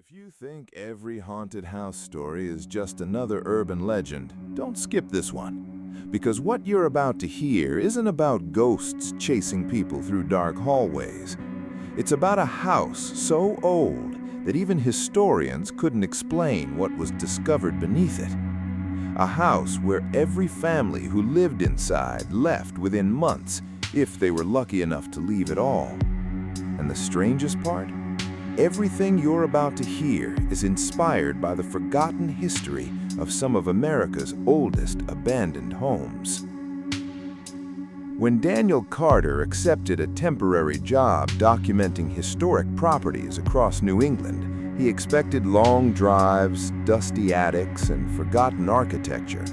If you think every haunted house story is just another urban legend, don't skip this one. Because what you're about to hear isn't about ghosts chasing people through dark hallways. It's about a house so old that even historians couldn't explain what was discovered beneath it. A house where every family who lived inside left within months, if they were lucky enough to leave at all. And the strangest part? Everything you're about to hear is inspired by the forgotten history of some of America's oldest abandoned homes. When Daniel Carter accepted a temporary job documenting historic properties across New England, he expected long drives, dusty attics, and forgotten architecture.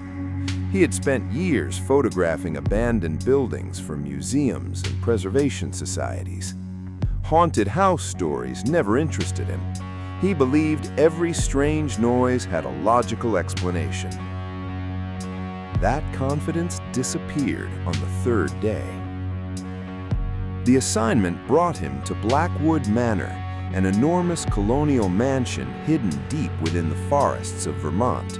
He had spent years photographing abandoned buildings for museums and preservation societies. Haunted house stories never interested him. He believed every strange noise had a logical explanation. That confidence disappeared on the third day. The assignment brought him to Blackwood Manor, an enormous colonial mansion hidden deep within the forests of Vermont.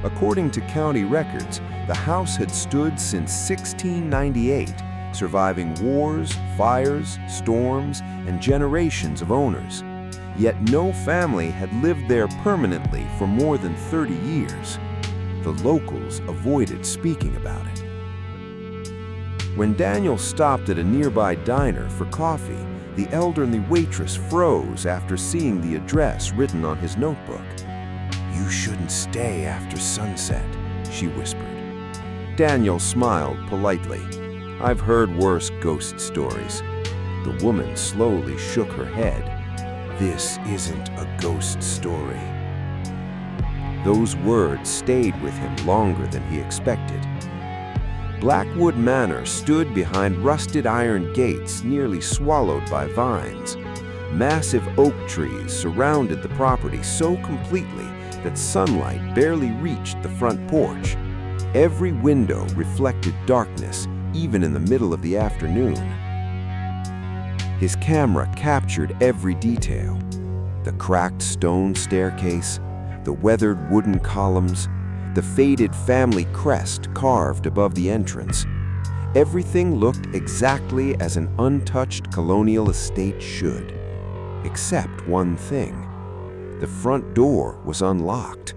According to county records, the house had stood since 1698, surviving wars, fires, storms, and generations of owners. Yet no family had lived there permanently for more than 30 years. The locals avoided speaking about it. When Daniel stopped at a nearby diner for coffee, the elderly waitress froze after seeing the address written on his notebook. "You shouldn't stay after sunset," she whispered. Daniel smiled politely. "I've heard worse ghost stories." The woman slowly shook her head. "This isn't a ghost story." Those words stayed with him longer than he expected. Blackwood Manor stood behind rusted iron gates nearly swallowed by vines. Massive oak trees surrounded the property so completely that sunlight barely reached the front porch. Every window reflected darkness, even in the middle of the afternoon. His camera captured every detail: the cracked stone staircase, the weathered wooden columns, the faded family crest carved above the entrance. Everything looked exactly as an untouched colonial estate should. Except one thing: the front door was unlocked.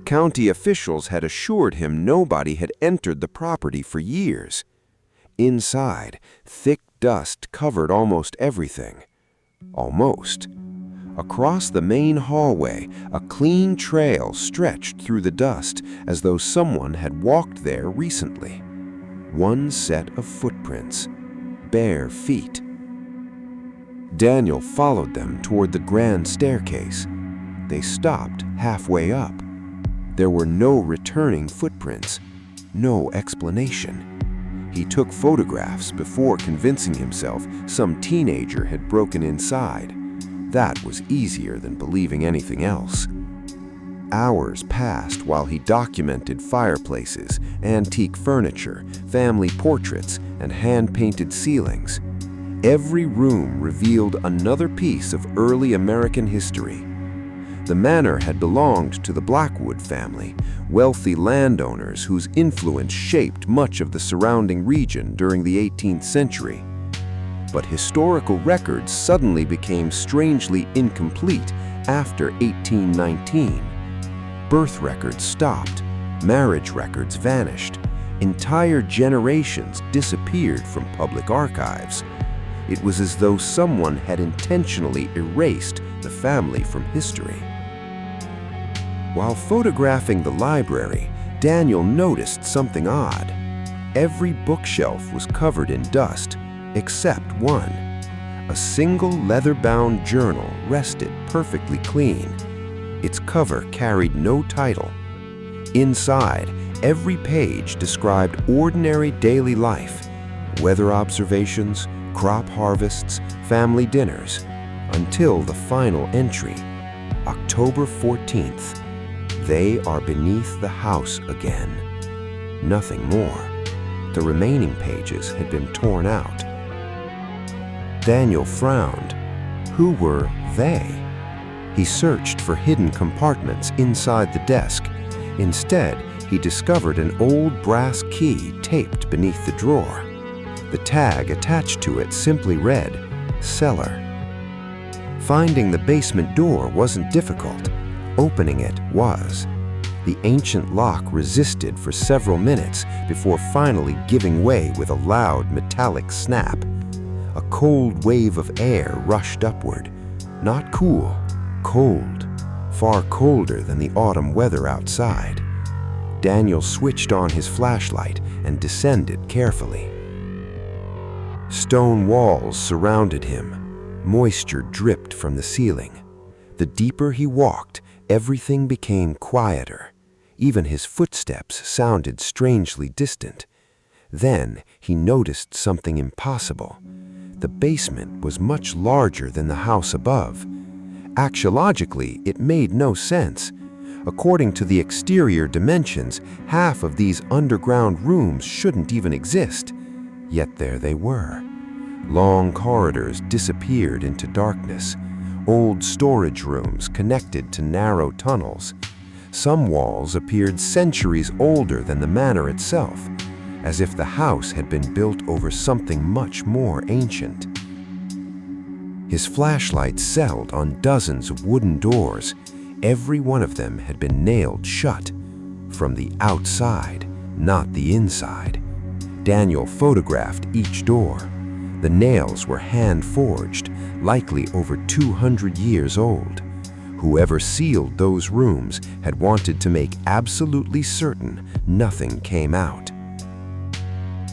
County officials had assured him nobody had entered the property for years. Inside, thick dust covered almost everything. Almost. Across the main hallway, a clean trail stretched through the dust as though someone had walked there recently. One set of footprints, bare feet. Daniel followed them toward the grand staircase. They stopped halfway up. There were no returning footprints, no explanation. He took photographs before convincing himself some teenager had broken inside. That was easier than believing anything else. Hours passed while he documented fireplaces, antique furniture, family portraits, and hand-painted ceilings. Every room revealed another piece of early American history. The manor had belonged to the Blackwood family, wealthy landowners whose influence shaped much of the surrounding region during the 18th century. But historical records suddenly became strangely incomplete after 1819. Birth records stopped, marriage records vanished, entire generations disappeared from public archives. It was as though someone had intentionally erased the family from history. While photographing the library, Daniel noticed something odd. Every bookshelf was covered in dust, except one. A single leather-bound journal rested perfectly clean. Its cover carried no title. Inside, every page described ordinary daily life: weather observations, crop harvests, family dinners, until the final entry, October 14th. They are beneath the house again. Nothing more. The remaining pages had been torn out. Daniel frowned. Who were they? He searched for hidden compartments inside the desk. Instead, he discovered an old brass key taped beneath the drawer. The tag attached to it simply read, "Cellar." Finding the basement door wasn't difficult. Opening it was. The ancient lock resisted for several minutes before finally giving way with a loud metallic snap. A cold wave of air rushed upward. Not cool, cold, far colder than the autumn weather outside. Daniel switched on his flashlight and descended carefully. Stone walls surrounded him. Moisture dripped from the ceiling. The deeper he walked, everything became quieter. Even his footsteps sounded strangely distant. Then he noticed something impossible. The basement was much larger than the house above. Axiologically, it made no sense. According to the exterior dimensions, half of these underground rooms shouldn't even exist. Yet there they were. Long corridors disappeared into darkness. Old storage rooms connected to narrow tunnels. Some walls appeared centuries older than the manor itself, as if the house had been built over something much more ancient. His flashlight settled on dozens of wooden doors. Every one of them had been nailed shut. From the outside, not the inside. Daniel photographed each door. The nails were hand-forged, likely over 200 years old. Whoever sealed those rooms had wanted to make absolutely certain nothing came out.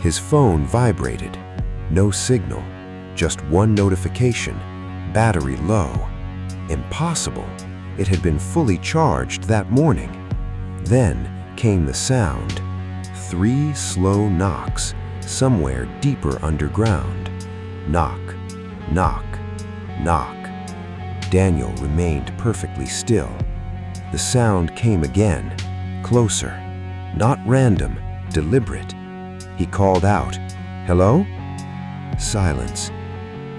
His phone vibrated. No signal, just one notification. Battery low. Impossible. It had been fully charged that morning. Then came the sound. 3 slow knocks, somewhere deeper underground. Knock, knock, knock. Daniel remained perfectly still. The sound came again, closer. Not random, deliberate. He called out, "Hello?" Silence.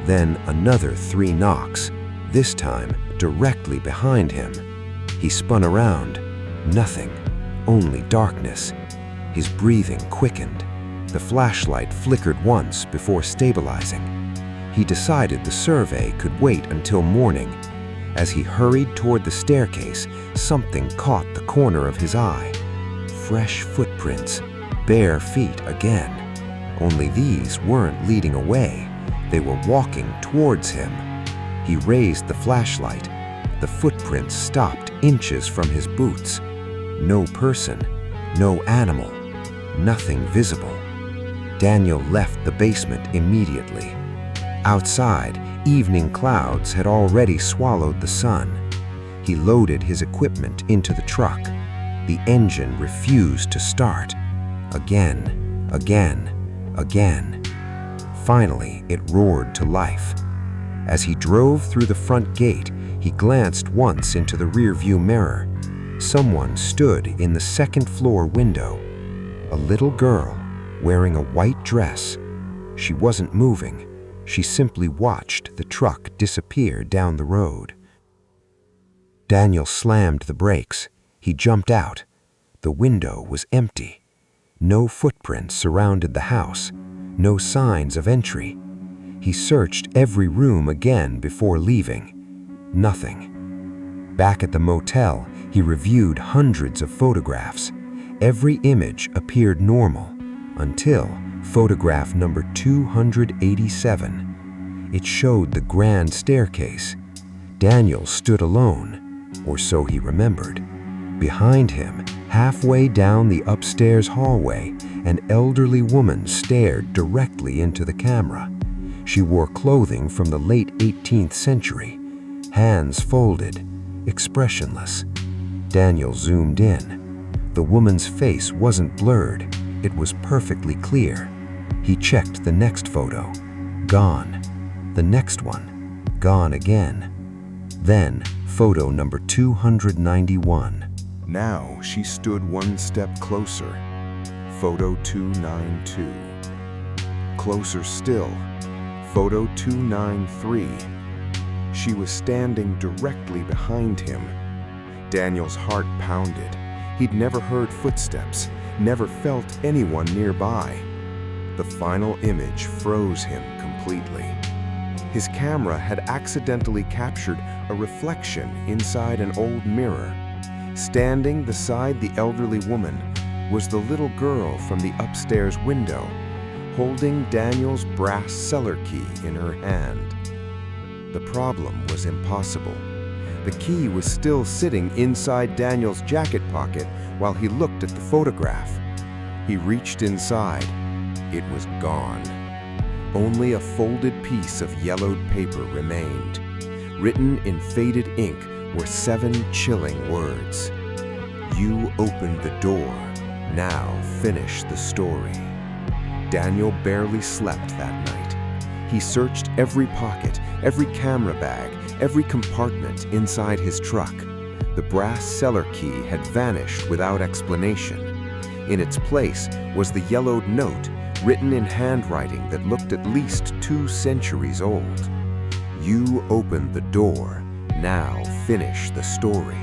Then another 3 knocks, this time directly behind him. He spun around. Nothing, only darkness. His breathing quickened. The flashlight flickered once before stabilizing. He decided the survey could wait until morning. As he hurried toward the staircase, something caught the corner of his eye. Fresh footprints, bare feet again. Only these weren't leading away. They were walking towards him. He raised the flashlight. The footprints stopped inches from his boots. No person, no animal, nothing visible. Daniel left the basement immediately. Outside, evening clouds had already swallowed the sun. He loaded his equipment into the truck. The engine refused to start. Again, again, again. Finally, it roared to life. As he drove through the front gate, he glanced once into the rearview mirror. Someone stood in the second-floor window. A little girl, wearing a white dress. She wasn't moving. She simply watched the truck disappear down the road. Daniel slammed the brakes. He jumped out. The window was empty. No footprints surrounded the house. No signs of entry. He searched every room again before leaving. Nothing. Back at the motel, he reviewed hundreds of photographs. Every image appeared normal, until photograph number 287. It showed the grand staircase. Daniel stood alone, or so he remembered. Behind him, halfway down the upstairs hallway, an elderly woman stared directly into the camera. She wore clothing from the late 18th century, hands folded, expressionless. Daniel zoomed in. The woman's face wasn't blurred. It was perfectly clear. He checked the next photo. Gone. The next one. Gone again. Then, photo number 291. Now she stood one step closer. Photo 292. Closer still. Photo 293. She was standing directly behind him. Daniel's heart pounded. He'd never heard footsteps, never felt anyone nearby. The final image froze him completely. His camera had accidentally captured a reflection inside an old mirror. Standing beside the elderly woman was the little girl from the upstairs window, holding Daniel's brass cellar key in her hand. The problem was impossible. The key was still sitting inside Daniel's jacket pocket while he looked at the photograph. He reached inside. It was gone. Only a folded piece of yellowed paper remained. Written in faded ink were 7 chilling words. "You opened the door. Now finish the story." Daniel barely slept that night. He searched every pocket, every camera bag, every compartment inside his truck. The brass cellar key had vanished without explanation. In its place was the yellowed note, written in handwriting that looked at least 2 centuries old. "You opened the door. Now finish the story."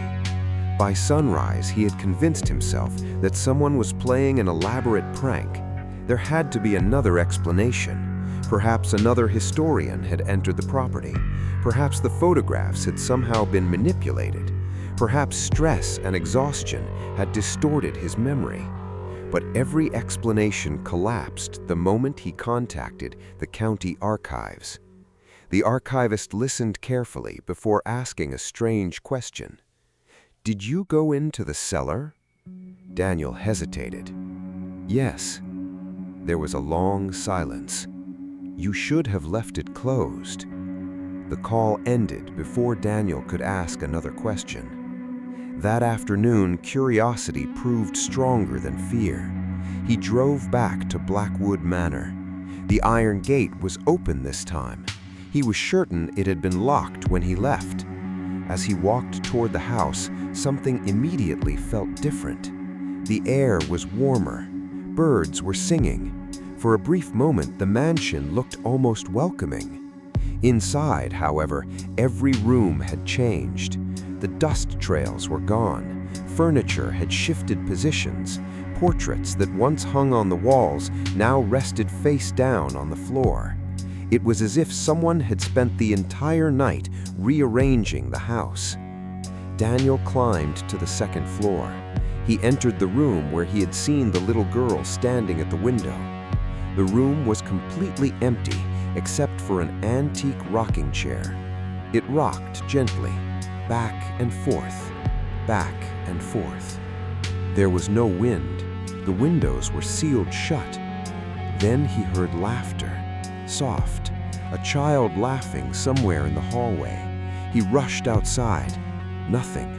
By sunrise, he had convinced himself that someone was playing an elaborate prank. There had to be another explanation. Perhaps another historian had entered the property. Perhaps the photographs had somehow been manipulated. Perhaps stress and exhaustion had distorted his memory. But every explanation collapsed the moment he contacted the county archives. The archivist listened carefully before asking a strange question. "Did you go into the cellar?" Daniel hesitated. "Yes." There was a long silence. "You should have left it closed." The call ended before Daniel could ask another question. That afternoon, curiosity proved stronger than fear. He drove back to Blackwood Manor. The iron gate was open this time. He was certain it had been locked when he left. As he walked toward the house, something immediately felt different. The air was warmer. Birds were singing. For a brief moment, the mansion looked almost welcoming. Inside, however, every room had changed. The dust trails were gone. Furniture had shifted positions. Portraits that once hung on the walls now rested face down on the floor. It was as if someone had spent the entire night rearranging the house. Daniel climbed to the second floor. He entered the room where he had seen the little girl standing at the window. The room was completely empty except for an antique rocking chair. It rocked gently, back and forth, back and forth. There was no wind. The windows were sealed shut. Then he heard laughter, soft, a child laughing somewhere in the hallway. He rushed outside. Nothing.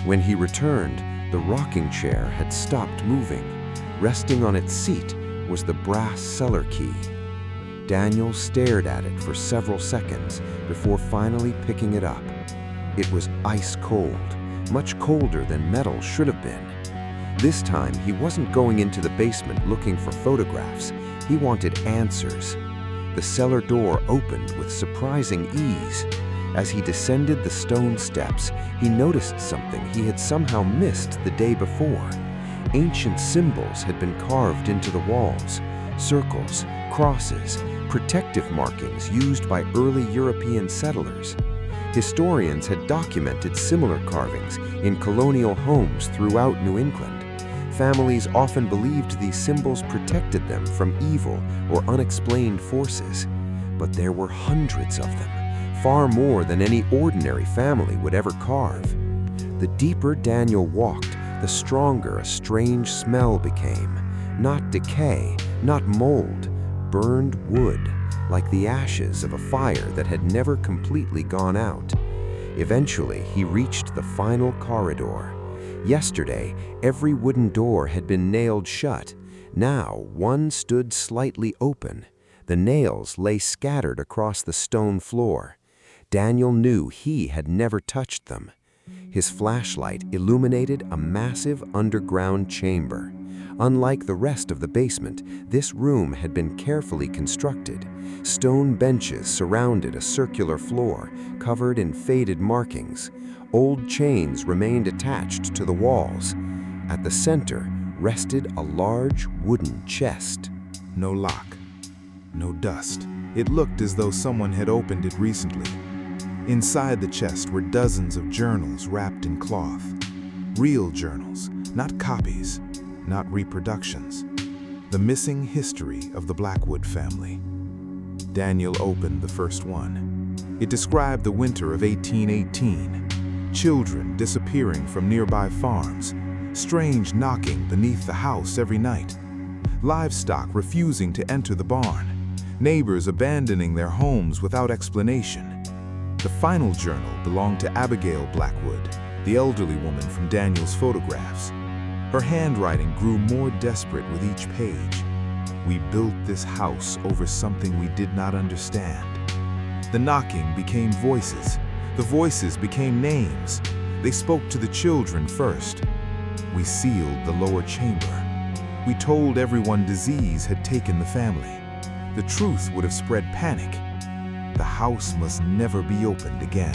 When he returned, the rocking chair had stopped moving. Resting on its seat was the brass cellar key. Daniel stared at it for several seconds before finally picking it up. It was ice cold, much colder than metal should have been. This time, he wasn't going into the basement looking for photographs. He wanted answers. The cellar door opened with surprising ease. As he descended the stone steps, he noticed something he had somehow missed the day before. Ancient symbols had been carved into the walls. Circles, crosses, protective markings used by early European settlers. Historians had documented similar carvings in colonial homes throughout New England. Families often believed these symbols protected them from evil or unexplained forces. But there were hundreds of them, far more than any ordinary family would ever carve. The deeper Daniel walked, the stronger a strange smell became. Not decay, not mold, burned wood, like the ashes of a fire that had never completely gone out. Eventually, he reached the final corridor. Yesterday, every wooden door had been nailed shut. Now, one stood slightly open. The nails lay scattered across the stone floor. Daniel knew he had never touched them. His flashlight illuminated a massive underground chamber. Unlike the rest of the basement, this room had been carefully constructed. Stone benches surrounded a circular floor, covered in faded markings. Old chains remained attached to the walls. At the center rested a large wooden chest. No lock, no dust. It looked as though someone had opened it recently. Inside the chest were dozens of journals wrapped in cloth. Real journals, not copies, not reproductions. The missing history of the Blackwood family. Daniel opened the first one. It described the winter of 1818. Children disappearing from nearby farms. Strange knocking beneath the house every night. Livestock refusing to enter the barn. Neighbors abandoning their homes without explanation. The final journal belonged to Abigail Blackwood, the elderly woman from Daniel's photographs. Her handwriting grew more desperate with each page. We built this house over something we did not understand. The knocking became voices. The voices became names. They spoke to the children first. We sealed the lower chamber. We told everyone disease had taken the family. The truth would have spread panic. The house must never be opened again.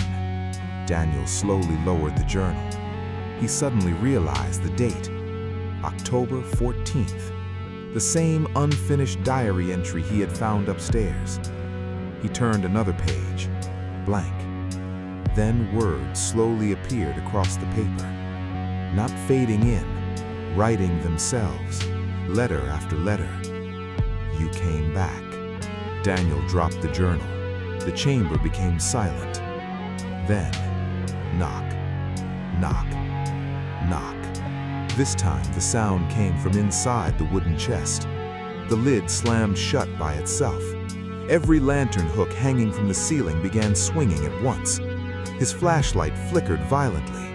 Daniel slowly lowered the journal. He suddenly realized the date, October 14th, the same unfinished diary entry he had found upstairs. He turned another page, blank. Then words slowly appeared across the paper, not fading in, writing themselves, letter after letter. You came back. Daniel dropped the journal. The chamber became silent. Then, knock, knock, knock. This time, the sound came from inside the wooden chest. The lid slammed shut by itself. Every lantern hook hanging from the ceiling began swinging at once. His flashlight flickered violently.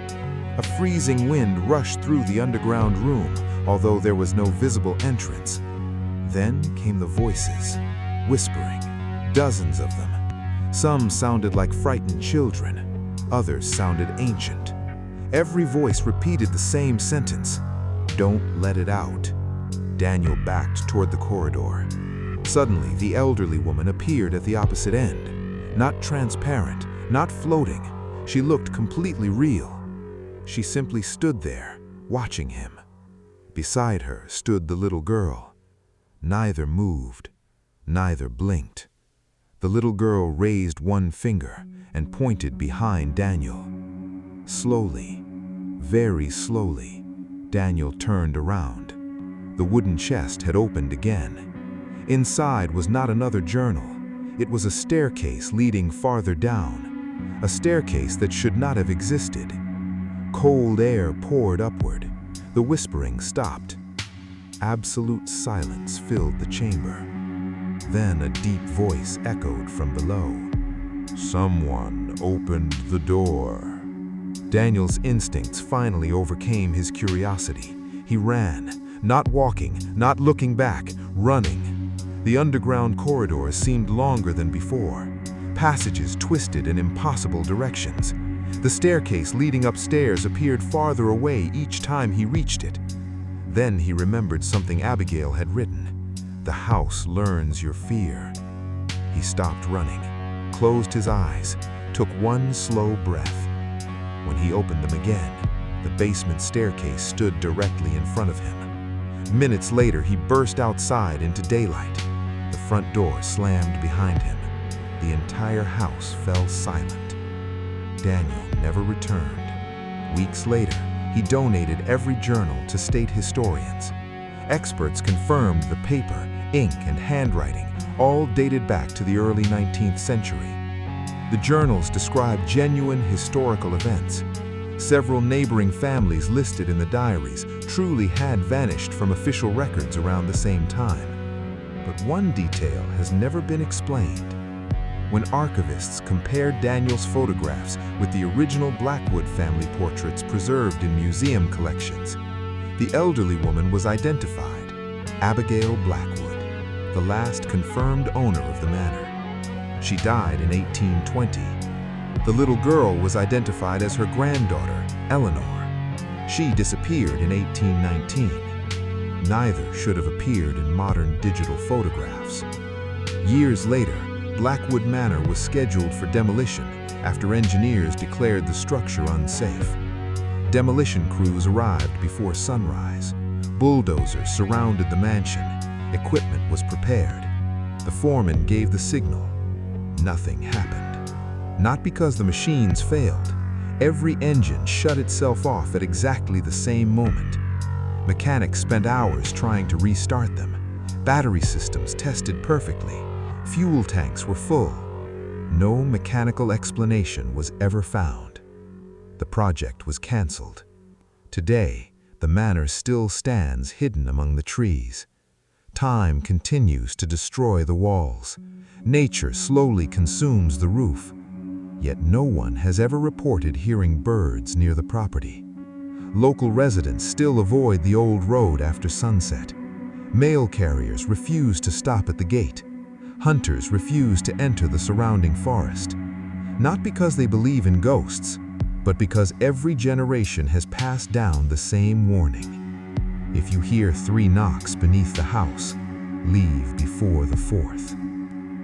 A freezing wind rushed through the underground room, although there was no visible entrance. Then came the voices, whispering, dozens of them. Some sounded like frightened children. Others sounded ancient. Every voice repeated the same sentence. Don't let it out. Daniel backed toward the corridor. Suddenly, the elderly woman appeared at the opposite end. Not transparent, not floating. She looked completely real. She simply stood there, watching him. Beside her stood the little girl. Neither moved, neither blinked. The little girl raised one finger and pointed behind Daniel. Slowly, very slowly, Daniel turned around. The wooden chest had opened again. Inside was not another journal. It was a staircase leading farther down. A staircase that should not have existed. Cold air poured upward. The whispering stopped. Absolute silence filled the chamber. Then a deep voice echoed from below. Someone opened the door. Daniel's instincts finally overcame his curiosity. He ran, not walking, not looking back, running. The underground corridors seemed longer than before. Passages twisted in impossible directions. The staircase leading upstairs appeared farther away each time he reached it. Then he remembered something Abigail had written. The house learns your fear. He stopped running, closed his eyes, took one slow breath. When he opened them again, the basement staircase stood directly in front of him. Minutes later, he burst outside into daylight. The front door slammed behind him. The entire house fell silent. Daniel never returned. Weeks later, he donated every journal to state historians. Experts confirmed the paper, ink, and handwriting all dated back to the early 19th century. The journals described genuine historical events. Several neighboring families listed in the diaries truly had vanished from official records around the same time. But one detail has never been explained. When archivists compared Daniel's photographs with the original Blackwood family portraits preserved in museum collections, the elderly woman was identified, Abigail Blackwood, the last confirmed owner of the manor. She died in 1820. The little girl was identified as her granddaughter, Eleanor. She disappeared in 1819. Neither should have appeared in modern digital photographs. Years later, Blackwood Manor was scheduled for demolition after engineers declared the structure unsafe. Demolition crews arrived before sunrise. Bulldozers surrounded the mansion. Equipment was prepared. The foreman gave the signal. Nothing happened. Not because the machines failed. Every engine shut itself off at exactly the same moment. Mechanics spent hours trying to restart them. Battery systems tested perfectly. Fuel tanks were full. No mechanical explanation was ever found. The project was canceled. Today, the manor still stands hidden among the trees. Time continues to destroy the walls. Nature slowly consumes the roof. Yet no one has ever reported hearing birds near the property. Local residents still avoid the old road after sunset. Mail carriers refuse to stop at the gate. Hunters refuse to enter the surrounding forest. Not because they believe in ghosts, but because every generation has passed down the same warning. If you hear 3 knocks beneath the house, leave before the 4th.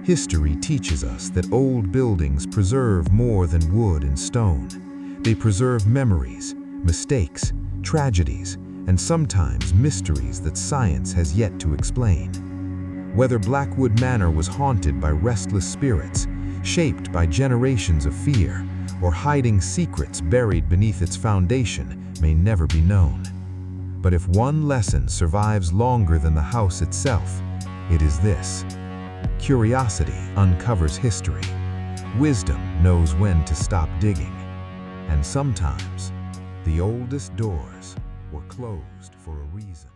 History teaches us that old buildings preserve more than wood and stone. They preserve memories, mistakes, tragedies, and sometimes mysteries that science has yet to explain. Whether Blackwood Manor was haunted by restless spirits, shaped by generations of fear, or hiding secrets buried beneath its foundation may never be known. But if one lesson survives longer than the house itself, it is this. Curiosity uncovers history. Wisdom knows when to stop digging. And sometimes, the oldest doors were closed for a reason.